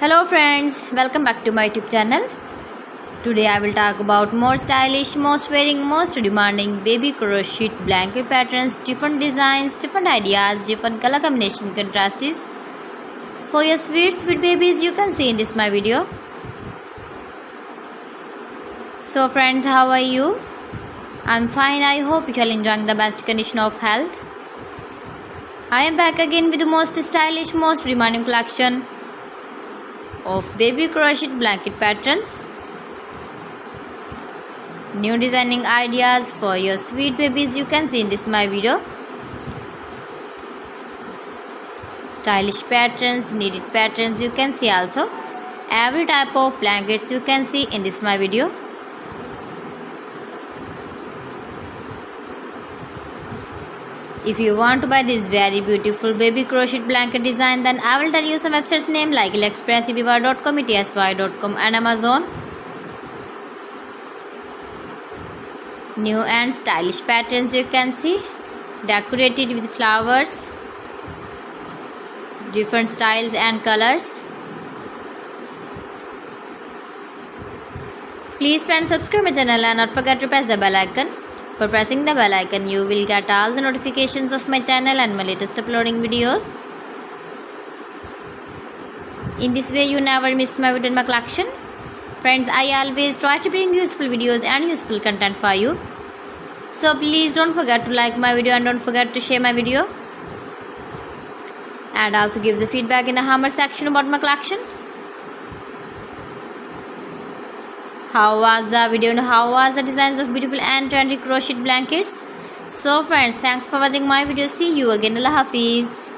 Hello friends, welcome back to my YouTube channel. Today I will talk about more stylish, most wearing, most demanding baby crochet blanket patterns, different designs, different ideas, different color combination contrasts for your sweet babies you can see in this my video. So friends, how are you? I'm fine. I hope you are enjoying the best condition of health. I am back again with the most stylish, most demanding collection of baby crochet blanket patterns. New designing ideas for your sweet babies you can see in this my video. Stylish patterns, needed patterns you can see also. Every type of blankets you can see in this my video. If you want to buy this very beautiful baby crochet blanket design, then I will tell you some websites name like AliExpress, eBay.com, ETSY.com and Amazon. New and stylish patterns you can see, decorated with flowers, different styles and colors. Please friends, subscribe my channel and not forget to press the bell icon. For pressing the bell icon, you will get all the notifications of my channel and my latest uploading videos. In this way, you never miss my video in my collection. Friends, I always try to bring useful videos and useful content for you. So please don't forget to like my video and don't forget to share my video. And also give the feedback in the comment section about my collection. How was the video and how was the designs of beautiful and trendy crochet blankets? So friends, thanks for watching my video. See you again. Allah Hafiz.